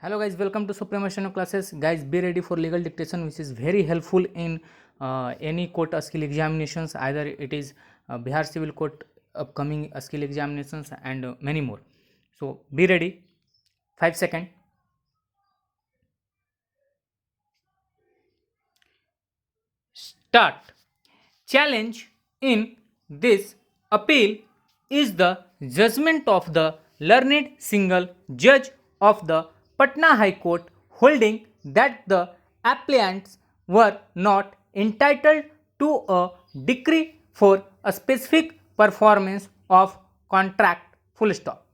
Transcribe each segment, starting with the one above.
Hello guys, welcome to Supremacy classes. Guys, be ready for legal dictation, which is very helpful in any court skill examinations. Either it is Bihar Civil Court upcoming skill examinations and many more. So be ready. 5 seconds. Start. Challenge in this appeal is the judgment of the learned single judge of the Patna High Court holding that the applicants were not entitled to a decree for a specific performance of contract full stop.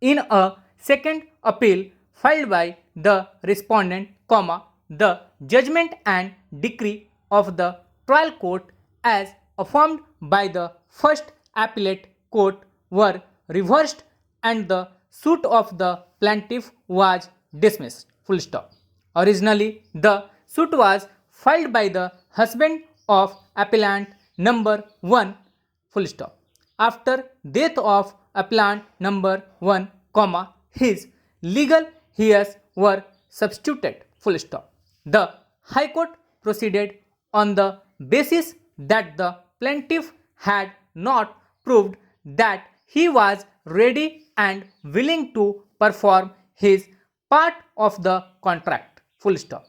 In a second appeal filed by the respondent, the judgment and decree of the trial court as affirmed by the first appellate court were reversed and the suit of the plaintiff was dismissed. Full stop. Originally, the suit was filed by the husband of appellant number 1 full stop. After death of appellant number 1, his legal heirs were substituted full stop. The High Court proceeded on the basis that the plaintiff had not proved that he was ready and willing to perform his part of the contract full stop.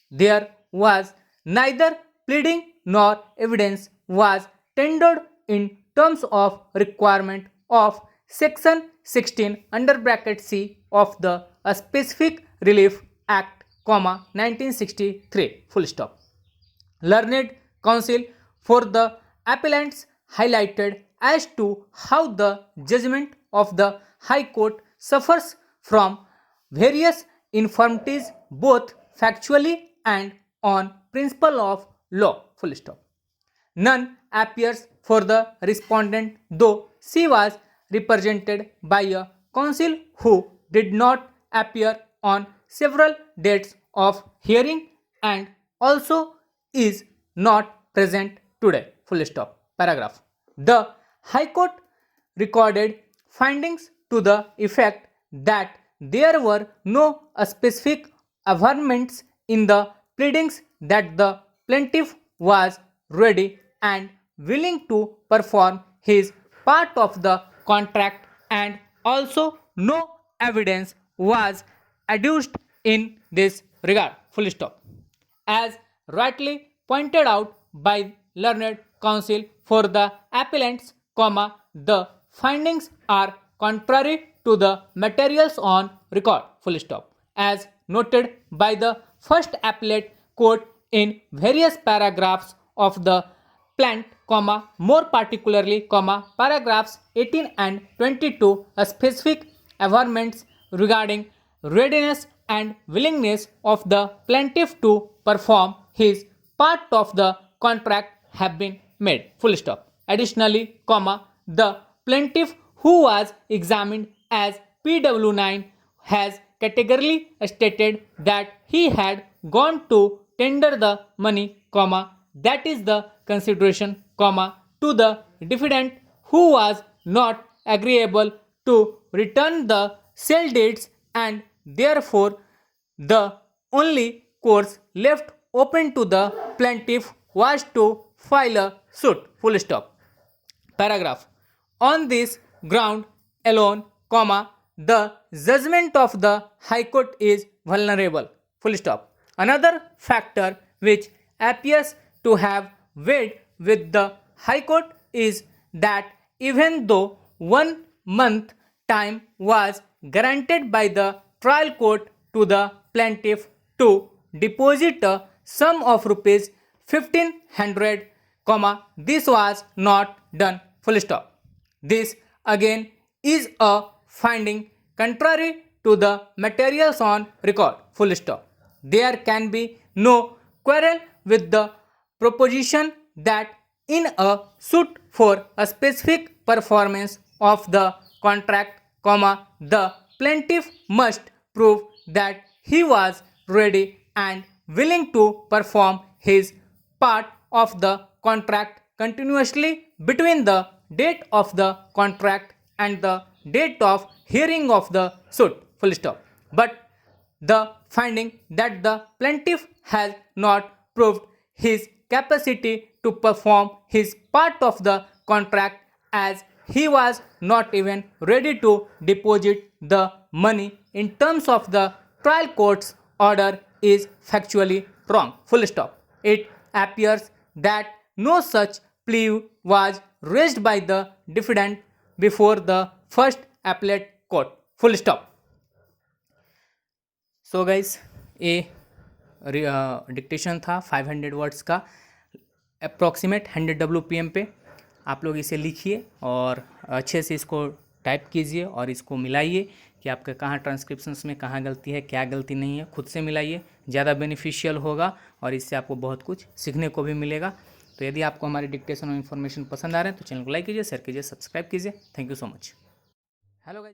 There was neither pleading nor evidence was tendered in terms of requirement of section 16 under bracket C of the Specific Relief Act, 1963 full stop. Learned counsel for the appellants highlighted as to how the judgment of the High Court suffers from various infirmities both factually and on principle of law full stop. None appears for the respondent, though she was represented by a counsel who did not appear on several dates of hearing and also is not present today. Full stop. Paragraph. The High Court recorded findings to the effect that there were no specific averments in the pleadings that the plaintiff was ready and willing to perform his part of the contract, and also no evidence was adduced in this regard. Full stop. As rightly pointed out by learned counsel for the appellants, the findings are contrary to the materials on record. Full stop. As noted by the first appellate court in various paragraphs of the plant, more particularly, paragraphs 18 and 22, a specific averments regarding readiness and willingness of the plaintiff to perform his part of the contract have been made. Full stop. Additionally, the plaintiff who was examined as PW9 has categorically stated that he had gone to tender the money, that is the consideration, to the defendant who was not agreeable to return the sale deeds, and therefore the only course left open to the plaintiff was to file a suit. Full stop. Paragraph. On this ground alone, the judgment of the High Court is vulnerable. Full stop. Another factor which appears to have weighed with the High Court is that even though 1 month time was granted by the trial court to the plaintiff to deposit a sum of rupees 1500, this was not done. Full stop. This again is a finding contrary to the materials on record. Full stop. There can be no quarrel with the proposition that in a suit for a specific performance of the contract, the plaintiff must prove that he was ready and willing to perform his part of the contract continuously between the date of the contract and the date of hearing of the suit. Full stop. But the finding that the plaintiff has not proved his capacity to perform his part of the contract, as he was not even ready to deposit the money in terms of the trial court's order, is factually wrong. Full stop. It appears that no such plea was raised by the defendant before the first appellate court. Full stop. So guys, ये dictation था 500 words का, approximate 100 WPM पे। आप लोग इसे लिखिए और अच्छे से इसको टाइप कीजिए और इसको मिलाइए कि आपका कहाँ ट्रांसक्रिप्शंस में कहाँ गलती है, क्या गलती नहीं है, खुद से मिलाइए, ज़्यादा बेनिफिशियल होगा और इससे आपको बहुत कुछ सीखने को भी मिलेगा। तो यदि आपको हमारे डिक्टेशन और इन्फॉर्मेशन पसंद आ रहे हैं तो चैनल को लाइक कीजिए, शेयर कीजिए, सब्सक्राइब कीजिए। Thank you so much. Hello guys.